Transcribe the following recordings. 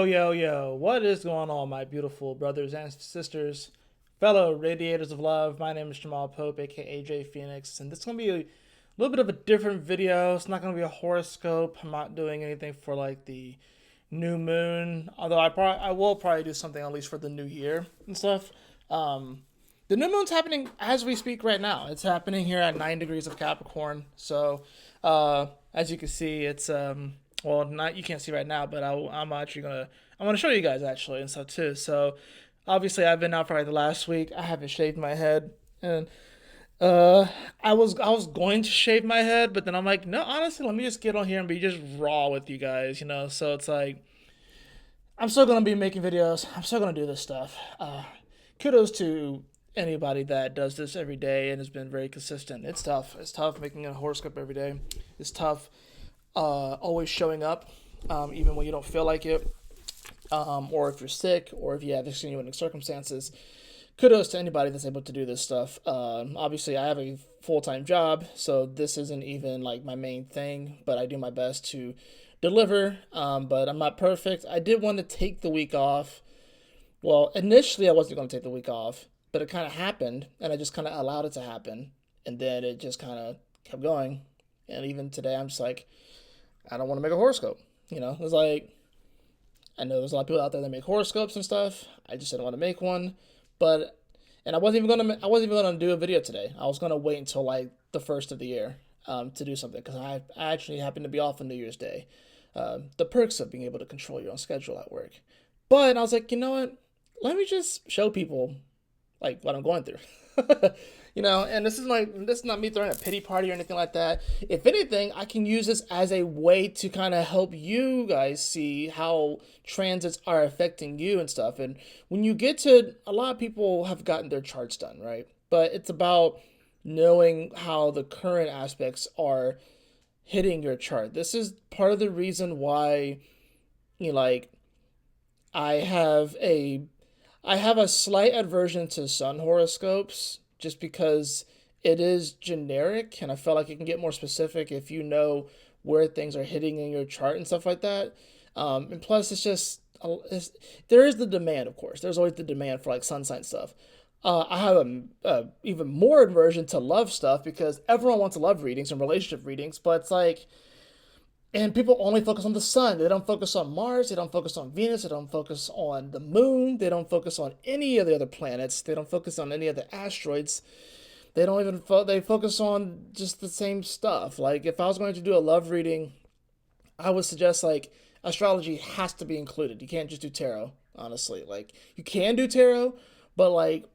Yo, what is going on, my beautiful brothers and sisters, fellow radiators of love? My name is Jamal Pope, aka Jay Fenixx, and this is going to be a little bit of a different video. It's not going to be a horoscope. I'm not doing anything for like the new moon, although I will probably do something at least for the new year and stuff. Um, the new moon's happening as we speak right now. It's happening here at 9 degrees of Capricorn. So, as you can see, it's well, not you can't see right now, but I'm gonna show you guys actually and stuff too. So, obviously, I've been out for like the last week. I haven't shaved my head, and uh, I was going to shave my head, but then I'm like, no, honestly, let me just get on here and be just raw with you guys, you know. So it's like I'm still gonna be making videos. I'm still gonna do this stuff. Kudos to anybody that does this every day and has been very consistent. It's tough. It's tough making a horoscope every day. It's tough. Always showing up, even when you don't feel like it, or if you're sick, or if you have extenuating circumstances. Kudos to anybody that's able to do this stuff. Obviously, I have a full time job, so this isn't even like my main thing, but I do my best to deliver. But I'm not perfect. I did want to take the week off. Well, initially, I wasn't going to take the week off, but it kind of happened, and I just kind of allowed it to happen, and then it just kind of kept going. And even today, I'm just like, I don't want to make a horoscope. It's like I know there's a lot of people out there that make horoscopes and stuff. I just didn't want to make one, but and I wasn't even gonna do a video today. I was gonna wait until like the first of the year to do something because I actually happen to be off on New Year's Day. The perks of being able to control your own schedule at work. But I was like, you know what? Let me just show people like what I'm going through. And this is not me throwing a pity party or anything like that. If anything, I can use this as a way to kind of help you guys see how transits are affecting you and stuff. And when you get to a lot of people have gotten their charts done, right? But it's about knowing how the current aspects are hitting your chart. This is part of the reason why like I have a I have a slight aversion to sun horoscopes just because it is generic and I feel like it can get more specific if you know where things are hitting in your chart and stuff like that. And plus, there is the demand, of course. There's always the demand for like sun sign stuff. I have a even more aversion to love stuff because everyone wants love readings and relationship readings, but it's like and people only focus on the sun. They don't focus on Mars. They don't focus on Venus. They don't focus on the moon. They don't focus on any of the other planets. They don't focus on any of the asteroids. They don't even they focus on just the same stuff. Like if I was going to do a love reading, I would suggest like astrology has to be included. You can't just do tarot, honestly. Like you can do tarot, but like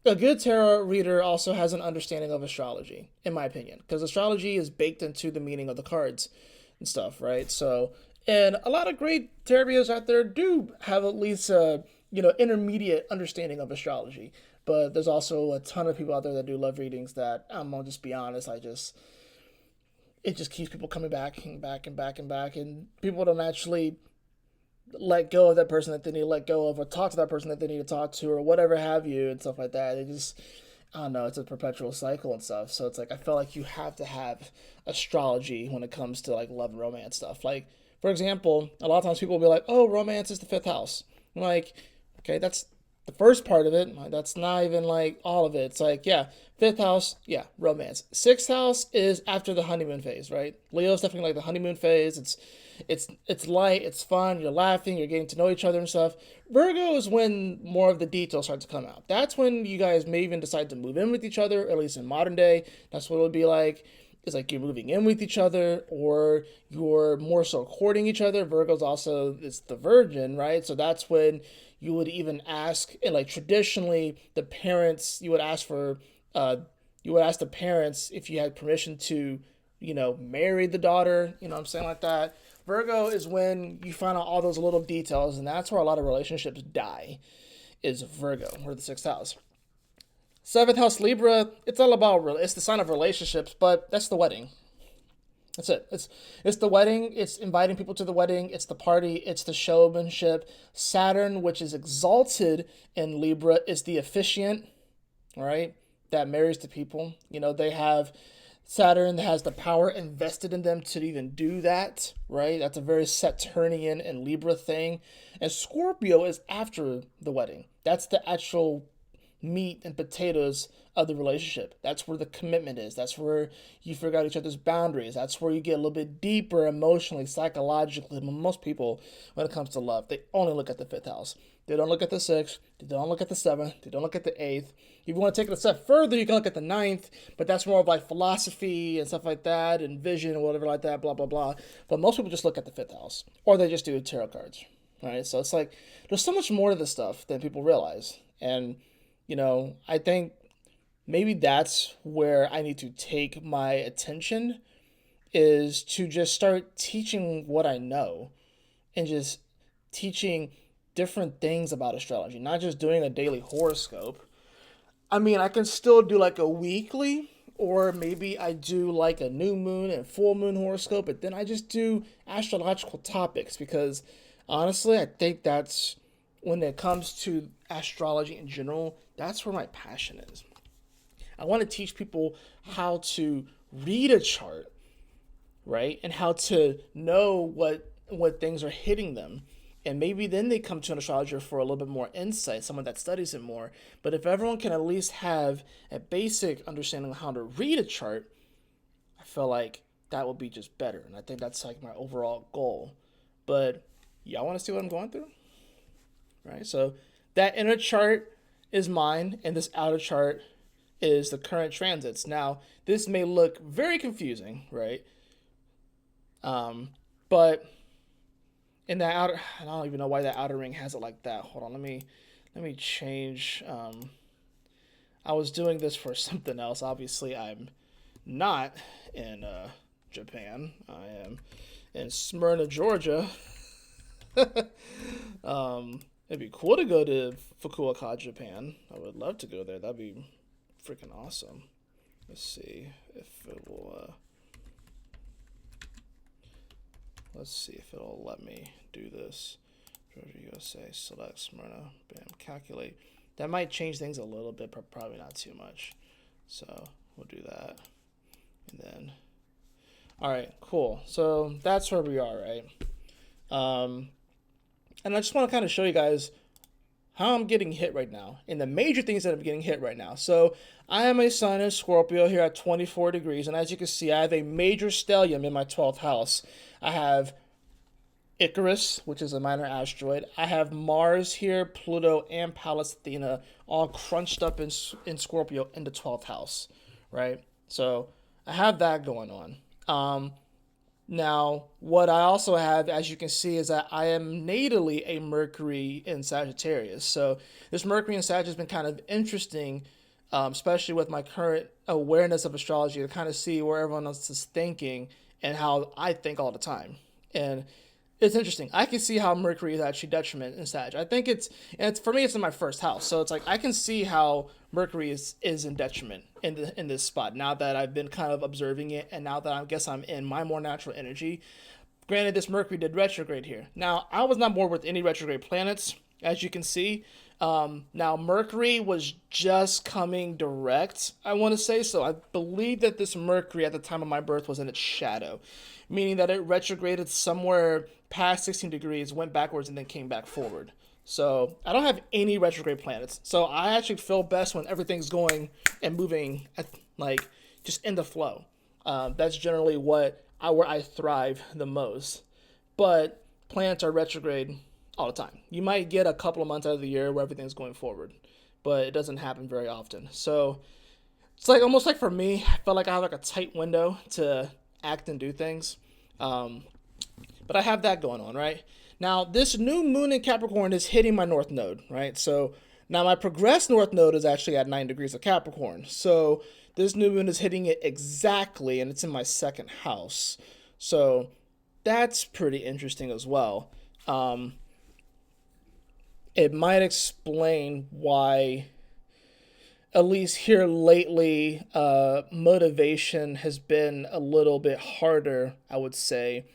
a good tarot reader also has an understanding of astrology, in my opinion, because astrology is baked into the meaning of the cards and stuff, right? So, and a lot of great tarot readers out there do have at least a intermediate understanding of astrology. But there's also a ton of people out there that do love readings that I'm gonna just be honest, it just keeps people coming back and back and back and back, and people don't actually let go of that person that they need to let go of, or talk to that person that they need to talk to, or whatever have you, and stuff like that. They just I don't know, it's a perpetual cycle and stuff. So it's like I feel like you have to have astrology when it comes to like love and romance stuff. Like, for example, a lot of times people will be like, oh, romance is the fifth house. I'm like, okay, that's the first part of it. Like, that's not even like all of it. It's like, yeah, fifth house, yeah, romance. Sixth house is after the honeymoon phase, right? Leo's definitely like the honeymoon phase. It's light, it's fun, you're laughing, you're getting to know each other and stuff. Virgo is when more of the details start to come out. That's when you guys may even decide to move in with each other, at least in modern day. That's what it would be like. It's like you're moving in with each other or you're more so courting each other. Virgo's also it's the virgin, right? So that's when you would even ask and like traditionally the parents you would ask for you would ask the parents if you had permission to, marry the daughter, what I'm saying like that. Virgo is when you find out all those little details, and that's where a lot of relationships die, is Virgo, or the sixth house. Seventh house Libra, it's all about, it's the sign of relationships, but that's the wedding. That's it. It's the wedding. It's inviting people to the wedding. It's the party. It's the showmanship. Saturn, which is exalted in Libra, is the officiant, all right, that marries the people. They have Saturn has the power invested in them to even do that, right? That's a very Saturnian and Libra thing. And Scorpio is after the wedding. That's the actual meat and potatoes of the relationship. That's where the commitment is. That's where you figure out each other's boundaries. That's where you get a little bit deeper emotionally, psychologically. Most people, when it comes to love, they only look at the fifth house. They don't look at the sixth. They don't look at the seventh. They don't look at the eighth. If you want to take it a step further, you can look at the ninth, but that's more of like philosophy and stuff like that, and vision and whatever like that, blah, blah, blah. But most people just look at the fifth house, or they just do tarot cards, right? So it's like, there's so much more to this stuff than people realize. And, I think maybe that's where I need to take my attention, is to just start teaching what I know and just teaching different things about astrology, not just doing a daily horoscope. I mean, I can still do like a weekly, or maybe I do like a new moon and full moon horoscope, but then I just do astrological topics, because honestly, I think that's, when it comes to astrology in general, that's where my passion is. I want to teach people how to read a chart, right? And how to know what things are hitting them. And maybe then they come to an astrologer for a little bit more insight, someone that studies it more. But if everyone can at least have a basic understanding of how to read a chart, I feel like that would be just better. And I think that's like my overall goal. But y'all want to see what I'm going through? Right? So that inner chart is mine, and this outer chart is the current transits. Now, this may look very confusing, right? But in that outer, I don't even know why that outer ring has it like that. Hold on, let me change. I was doing this for something else. Obviously, I'm not in Japan. I am in Smyrna, Georgia. It'd be cool to go to Fukuoka, Japan. I would love to go there. That'd be freaking awesome. Let's see if it will. Let's see if it'll let me do this. Georgia, USA, select Smyrna, bam, calculate. That might change things a little bit, but probably not too much. So we'll do that. And then, all right, cool. So that's where we are, right? And I just want to kind of show you guys how I'm getting hit right now, and the major things that I'm getting hit right now. So I am a sun in Scorpio here at 24 degrees, and as you can see, I have a major stellium in my 12th house. I have Icarus, which is a minor asteroid. I have Mars here, Pluto, and Pallas Athena all crunched up in Scorpio in the 12th house, right? So I have that going on. Now, what I also have, as you can see, is that I am natally a Mercury in Sagittarius. So this Mercury in Sag has been kind of interesting, especially with my current awareness of astrology, to kind of see where everyone else is thinking and how I think all the time. And it's interesting. I can see how Mercury is actually detriment in Sag. I think it's for me, it's in my first house. So it's like I can see how Mercury is in detriment in this spot now that I've been kind of observing it, and now that I guess I'm in my more natural energy. Granted, this Mercury did retrograde here. Now, I was not bored with any retrograde planets, as you can see. Now, Mercury was just coming direct, I want to say. So I believe that this Mercury at the time of my birth was in its shadow, meaning that it retrograded somewhere past 16 degrees, went backwards, and then came back forward. So I don't have any retrograde planets. So I actually feel best when everything's going and moving like just in the flow. That's generally where I thrive the most. But planets are retrograde all the time. You might get a couple of months out of the year where everything's going forward, but it doesn't happen very often. So it's like almost like for me, I felt like I have like a tight window to act and do things. But I have that going on, right? Now, this new moon in Capricorn is hitting my north node, right? So now my progressed north node is actually at 9 degrees of Capricorn. So this new moon is hitting it exactly, and it's in my second house. So that's pretty interesting as well. It might explain why, at least here lately, motivation has been a little bit harder, I would say,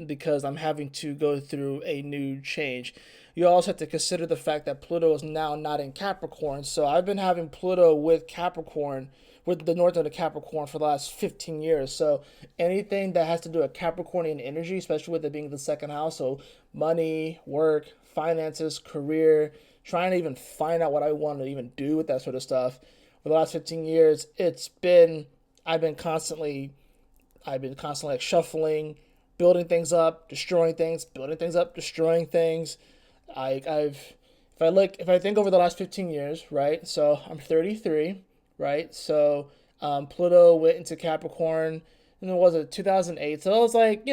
because I'm having to go through a new change. You also have to consider the fact that Pluto is now not in Capricorn. So I've been having Pluto with Capricorn with the North Node of Capricorn for the last 15 years. So anything that has to do with Capricornian energy, especially with it being the second house, so money, work, finances, career, trying to even find out what I want to even do with that sort of stuff. For the last 15 years, I've been constantly like shuffling, building things up, destroying things, building things up, destroying things. If I think over the last 15 years, right? So I'm 33, right? So Pluto went into Capricorn, and it was 2008. So it was like,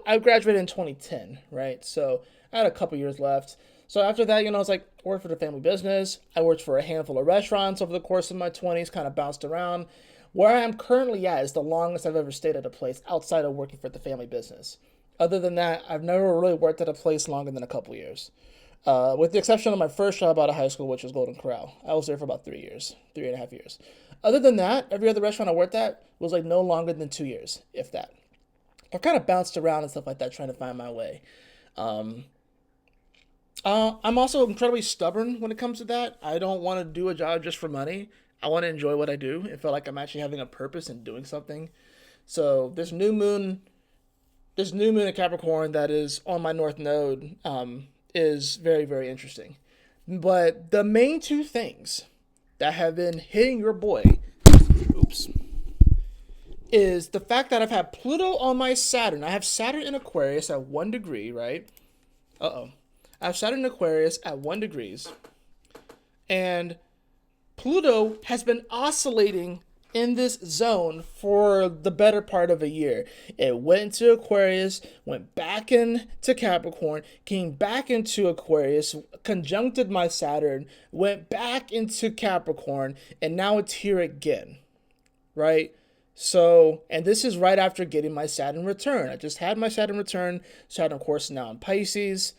I graduated in 2010, right? So I had a couple years left. So after that, it's like worked for the family business. I worked for a handful of restaurants over the course of my 20s, kind of bounced around. Where I am currently at is the longest I've ever stayed at a place outside of working for the family business. Other than that, I've never really worked at a place longer than a couple years. With the exception of my first job out of high school, which was Golden Corral. I was there for about 3.5 years. Other than that, every other restaurant I worked at was like no longer than 2 years, if that. I've kind of bounced around and stuff like that, trying to find my way. I'm also incredibly stubborn when it comes to that. I don't want to do a job just for money. I want to enjoy what I do and feel like I'm actually having a purpose in doing something. So this new moon in Capricorn that is on my North Node is very, very interesting. But the main two things that have been hitting your boy, is the fact that I've had Pluto on my Saturn. I have Saturn in Aquarius at 1 degree, right? I have Saturn in Aquarius at 1 degrees. And Pluto has been oscillating in this zone for the better part of a year. It went into Aquarius, went back into Capricorn, came back into Aquarius, conjuncted my Saturn, went back into Capricorn, and now it's here again, right? So, and this is right after getting my Saturn return. I just had my Saturn return. Saturn, of course, now in Pisces.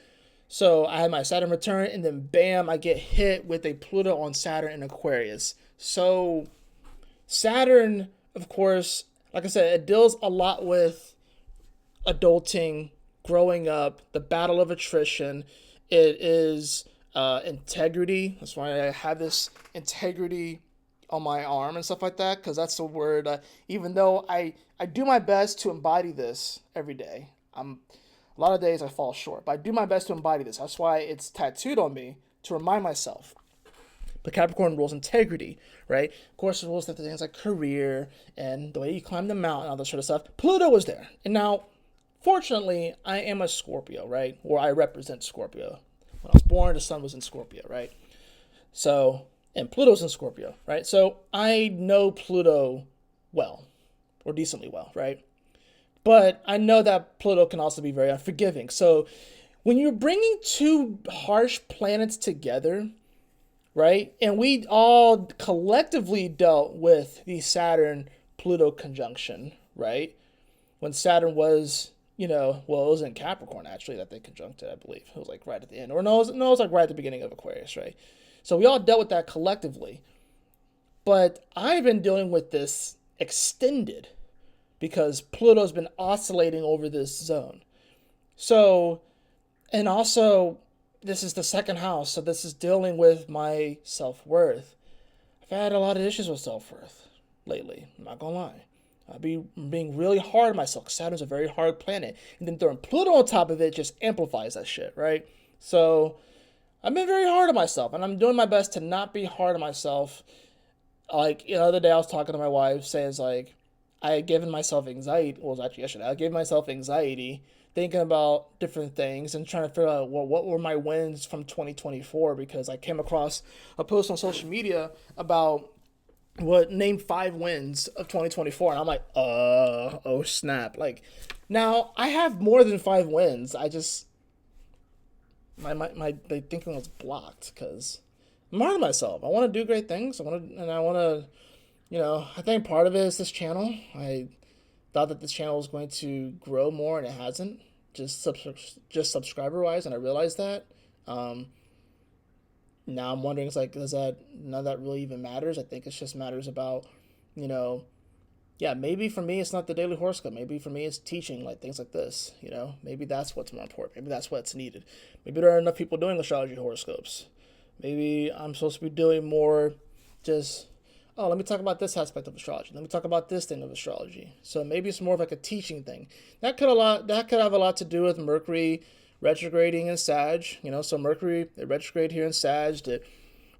So I had my Saturn return, and then bam, I get hit with a Pluto on Saturn in Aquarius. So Saturn, of course, like I said, it deals a lot with adulting, growing up, the battle of attrition. It is integrity. That's why I have this integrity on my arm and stuff like that, because that's the word. Even though I do my best to embody this every day, a lot of days I fall short, but I do my best to embody this. That's why it's tattooed on me, to remind myself. But Capricorn rules integrity, right? Of course, it rules things like career and the way you climb the mountain, all that sort of stuff. Pluto was there. And now, fortunately, I am a Scorpio, right? Or I represent Scorpio. When I was born, the sun was in Scorpio, right? So, and Pluto's in Scorpio, right? So I know Pluto well, or decently well, right? But I know that Pluto can also be very unforgiving. So when you're bringing two harsh planets together, right? And we all collectively dealt with the Saturn-Pluto conjunction, right? When Saturn was, it was in Capricorn, actually, that they conjuncted, I believe. It was like right at the end. Or no, it was like right at the beginning of Aquarius, right? So we all dealt with that collectively. But I've been dealing with this extended because Pluto's been oscillating over this zone. So, and also, this is the second house, so this is dealing with my self-worth. I've had a lot of issues with self-worth lately, I'm not gonna lie. I've been being really hard on myself. Saturn's a very hard planet. And then throwing Pluto on top of it just amplifies that shit, right? So I've been very hard on myself, and I'm doing my best to not be hard on myself. Like, the other day I was talking to my wife, saying, like, I had given myself anxiety. Well, it was actually yesterday. I gave myself anxiety thinking about different things and trying to figure out what were my wins from 2024, because I came across a post on social media about name 5 wins of 2024, and I'm like, oh snap. Like, now I have more than 5 wins. I just my thinking was blocked because I'm hard on myself. I want to do great things. I want to, I think part of it is this channel. I thought that this channel was going to grow more, and it hasn't, just subscriber wise, and I realized that. Now I'm wondering, it's like, none of that really even matters. I think it just matters about, maybe for me it's not the daily horoscope. Maybe for me it's teaching, like things like this. Maybe that's what's more important. Maybe that's what's needed. Maybe there are enough people doing astrology horoscopes. Maybe I'm supposed to be doing more just oh, let me talk about this aspect of astrology. Let me talk about this thing of astrology. So maybe it's more of like a teaching thing. That could have a lot to do with Mercury retrograding in Sag. So Mercury it retrograde here in Sag. It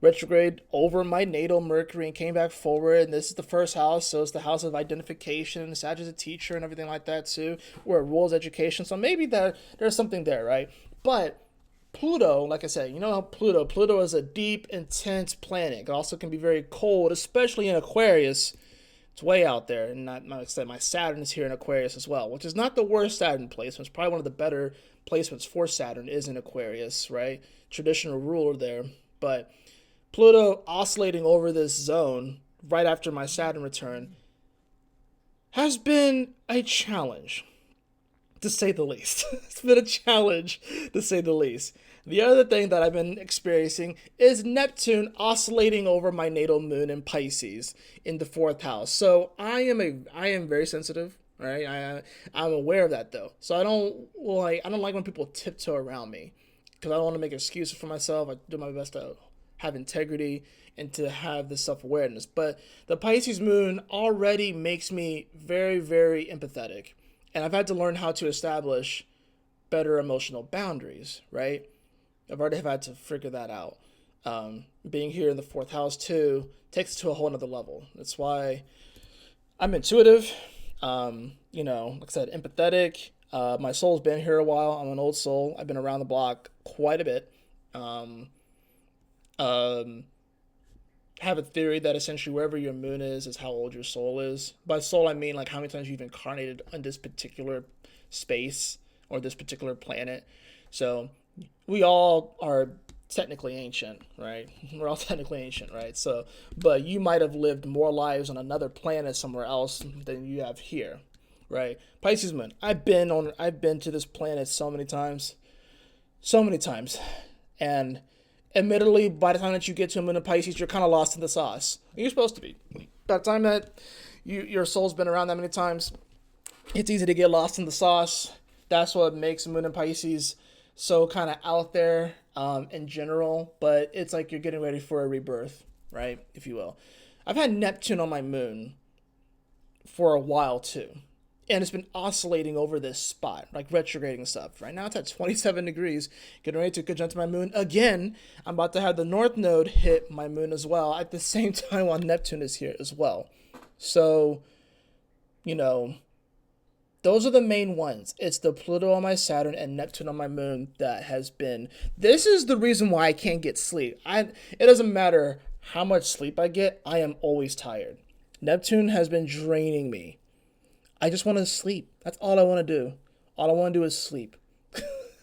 retrograde over my natal Mercury and came back forward. And this is the first house, so it's the house of identification. Sag is a teacher and everything like that too, where it rules education. So maybe there's something there, right? But Pluto, like I said, you know how Pluto is a deep, intense planet. It also can be very cold, especially in Aquarius. It's way out there. And like I said, my Saturn is here in Aquarius as well, which is not the worst Saturn placement. It's probably one of the better placements for Saturn is in Aquarius, right? Traditional ruler there. But Pluto oscillating over this zone right after my Saturn return has been a challenge, to say the least. It's been a challenge, to say the least. The other thing that I've been experiencing is Neptune oscillating over my natal moon in Pisces in the fourth house. So I am very sensitive, right? I'm aware of that though. So I don't like when people tiptoe around me, because I don't want to make excuses for myself. I do my best to have integrity and to have this self-awareness. But the Pisces moon already makes me very, very empathetic. And I've had to learn how to establish better emotional boundaries, right? I've already had to figure that out. Being here in the fourth house too takes it to a whole nother level. That's why I'm intuitive, like I said, empathetic. My soul's been here a while. I'm an old soul. I've been around the block quite a bit. Have a theory that essentially wherever your moon is how old your soul is. By soul, I mean like how many times you've incarnated on this particular space or this particular planet. So we all are technically ancient, right? We're all technically ancient, right? So, but you might have lived more lives on another planet somewhere else than you have here, right? Pisces moon. I've been to this planet so many times, and admittedly, by the time that you get to a moon in Pisces, you're kind of lost in the sauce. You're supposed to be. By the time that your soul's been around that many times, it's easy to get lost in the sauce. That's what makes moon in Pisces so kind of out there in general. But it's like you're getting ready for a rebirth, right? If you will. I've had Neptune on my moon for a while too. And it's been oscillating over this spot, like retrograding stuff. Right now it's at 27 degrees, getting ready to conjunct my moon. Again, I'm about to have the North Node hit my moon as well at the same time while Neptune is here as well. So, those are the main ones. It's the Pluto on my Saturn and Neptune on my moon that has been. This is the reason why I can't get sleep. It doesn't matter how much sleep I get, I am always tired. Neptune has been draining me. I just want to sleep. That's all I want to do. All I want to do is sleep.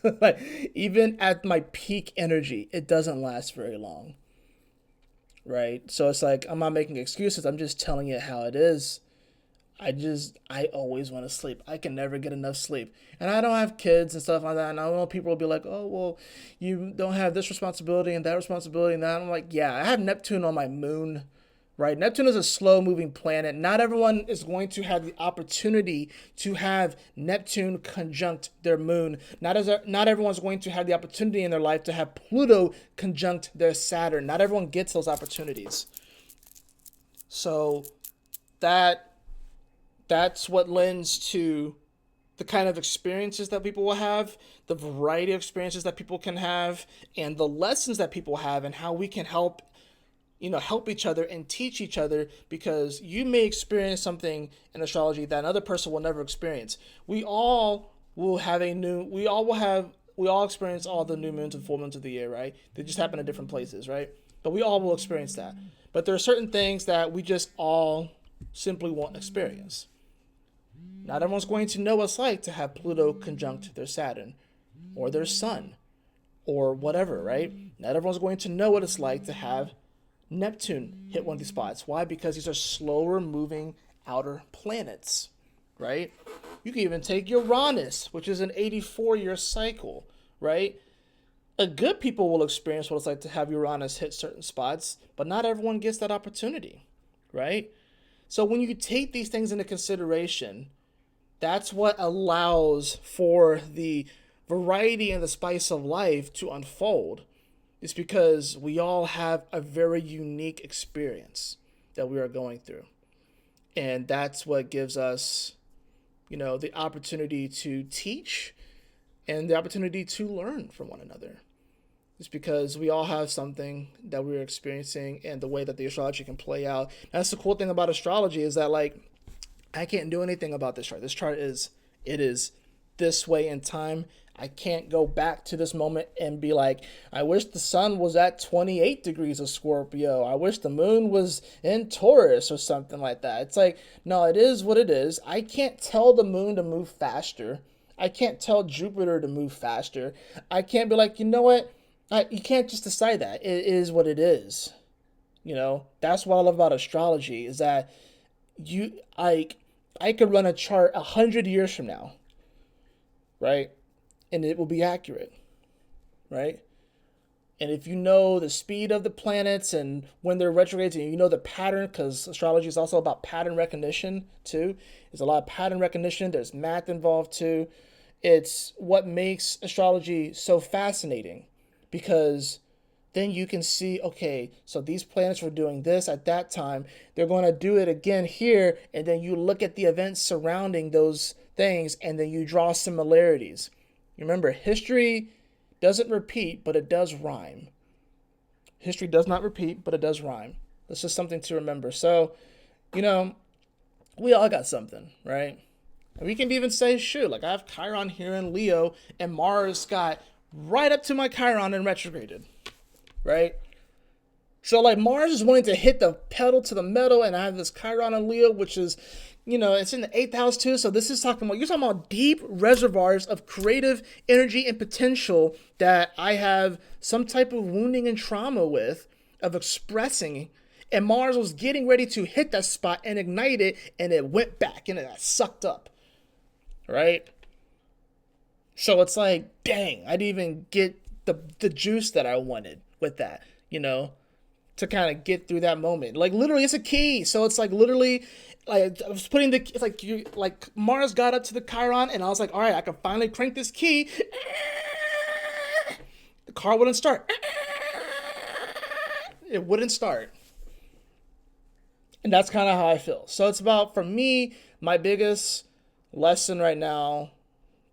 Like, even at my peak energy, it doesn't last very long. Right? So it's like, I'm not making excuses. I'm just telling it how it is. I always want to sleep. I can never get enough sleep. And I don't have kids and stuff like that. And I know people will be like, oh, well, you don't have this responsibility and that responsibility and that. I'm like, yeah, I have Neptune on my moon. Right? Neptune is a slow-moving planet. Not everyone is going to have the opportunity to have Neptune conjunct their moon. Not everyone's going to have the opportunity in their life to have Pluto conjunct their Saturn. Not everyone gets those opportunities. So that's what lends to the kind of experiences that people will have, the variety of experiences that people can have, and the lessons that people have, and how we can help each other and teach each other, because you may experience something in astrology that another person will never experience. We all experience all the new moons and full moons of the year, right? They just happen in different places, right? But we all will experience that. But there are certain things that we just all simply won't experience. Not everyone's going to know what it's like to have Pluto conjunct their Saturn or their Sun or whatever, right? Not everyone's going to know what it's like to have Neptune hit one of these spots. Why? Because these are slower moving outer planets, right? You can even take Uranus, which is an 84-year cycle, right? A good people will experience what it's like to have Uranus hit certain spots, but not everyone gets that opportunity, right? So when you take these things into consideration, that's what allows for the variety and the spice of life to unfold. It's because we all have a very unique experience. that we are going through. And that's what gives us, the opportunity to teach and the opportunity to learn from one another. It's because we all have something that we're experiencing, and the way that the astrology can play out. That's the cool thing about astrology, is that, like, I can't do anything about this chart. This chart is this way in time. I can't go back to this moment and be like, I wish the sun was at 28 degrees of Scorpio. I wish the moon was in Taurus or something like that. It's like, no, it is what it is. I can't tell the moon to move faster. I can't tell Jupiter to move faster. I can't be like, you know what? You can't just decide that. It is what it is. That's what I love about astrology, is that I could run a chart 100 years from now, right? And it will be accurate, right? And if you know the speed of the planets and when they're retrogrades, and you know the pattern, because astrology is also about pattern recognition too. There's a lot of pattern recognition. There's math involved too. It's what makes astrology so fascinating, because then you can see, okay, so these planets were doing this at that time. They're going to do it again here. And then you look at the events surrounding those things, and then you draw similarities. Remember, history doesn't repeat, but it does rhyme. History does not repeat, but it does rhyme. That's just something to remember. So, we all got something, right? And we can even say, shoot, like I have Chiron here in Leo, and Mars got right up to my Chiron and retrograded, right? So like Mars is wanting to hit the pedal to the metal, and I have this Chiron in Leo, which is, it's in the 8th house too. So this is you're talking about deep reservoirs of creative energy and potential that I have some type of wounding and trauma with, of expressing. And Mars was getting ready to hit that spot and ignite it, and it went back and it got sucked up, right? So it's like, dang, I didn't even get the juice that I wanted with that, to kind of get through that moment. Like literally, it's a key. So it's like literally, like I was putting it's like Mars got up to the Chiron, and I was like, all right, I can finally crank this key. The car wouldn't start. It wouldn't start. And that's kind of how I feel. So it's about, for me, my biggest lesson right now,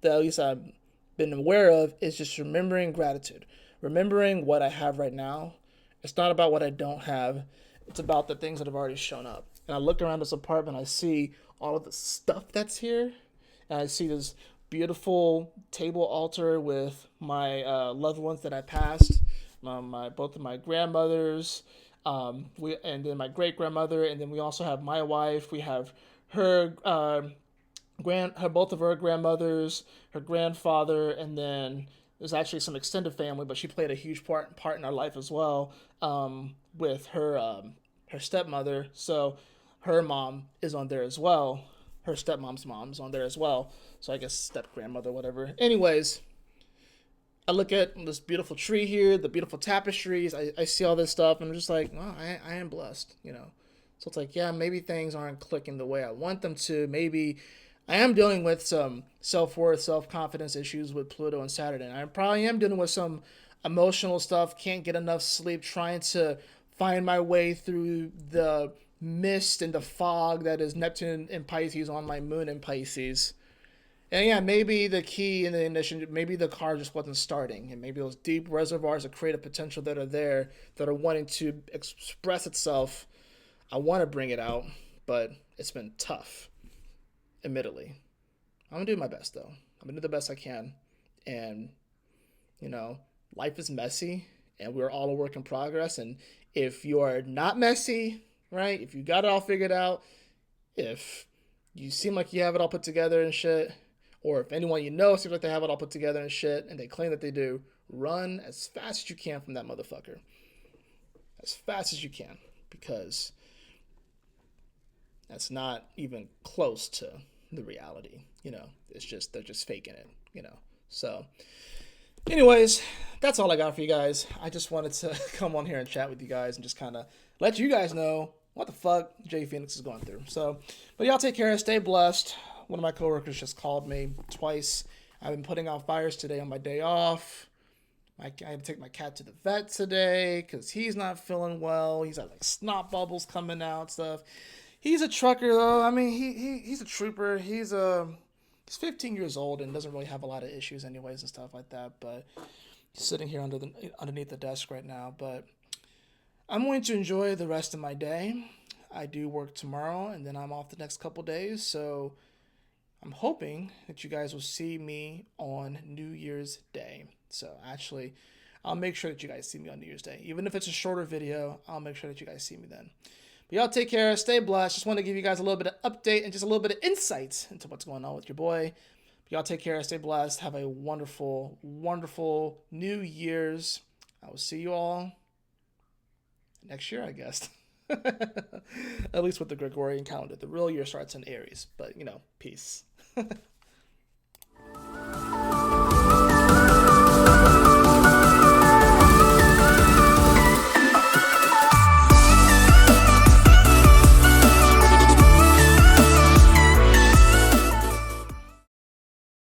that at least I've been aware of, is just remembering gratitude. Remembering what I have right now. It's not about what I don't have. It's about the things that have already shown up. And I look around this apartment, I see all of the stuff that's here. And I see this beautiful table altar with my loved ones that I passed. Both of my grandmothers, and then my great grandmother, and then we also have my wife. We have her both of her grandmothers, her grandfather, and then there's actually some extended family, but she played a huge part in our life as well, with her stepmother. So her mom is on there as well. Her stepmom's mom is on there as well. So I guess step grandmother, whatever. Anyways, I look at this beautiful tree here, the beautiful tapestries. I see all this stuff, and I'm just like, oh, I am blessed, So it's like, yeah, maybe things aren't clicking the way I want them to. Maybe I am dealing with some self-worth, self-confidence issues with Pluto and Saturn. And I probably am dealing with some emotional stuff, can't get enough sleep, trying to find my way through the mist and the fog that is Neptune in Pisces on my moon in Pisces. And yeah, maybe the key in the ignition, maybe the car just wasn't starting. And maybe those deep reservoirs of creative potential that are there, that are wanting to express itself, I want to bring it out, but it's been tough, admittedly. I'm going to do my best, though. I'm going to do the best I can. And, life is messy, and we're all a work in progress. And if you are not messy, right, if you got it all figured out, if you seem like you have it all put together and shit, or if anyone seems like they have it all put together and shit, and they claim that they do, run as fast as you can from that motherfucker. As fast as you can, because that's not even close to the reality. It's just, they're just faking it, So anyways, that's all I got for you guys. I just wanted to come on here and chat with you guys and just kind of let you guys know what the fuck Jay Fenixx is going through. So, but y'all take care, stay blessed. One of my coworkers just called me twice. I've been putting out fires today on my day off. I had to take my cat to the vet today because he's not feeling well. He's got like snot bubbles coming out, stuff. He's a trucker though. I mean, he's a trooper. He's 15 years old and doesn't really have a lot of issues anyways and stuff like that. But he's sitting here underneath the desk right now. But I'm going to enjoy the rest of my day. I do work tomorrow and then I'm off the next couple days. So I'm hoping that you guys will see me on New Year's Day. So actually, I'll make sure that you guys see me on New Year's Day. Even if it's a shorter video, I'll make sure that you guys see me then. But y'all take care, stay blessed. Just want to give you guys a little bit of update and just a little bit of insight into what's going on with your boy. But y'all take care, stay blessed. Have a wonderful, wonderful New Year's. I will see you all next year, I guess. At least with the Gregorian calendar. The real year starts in Aries. But, peace.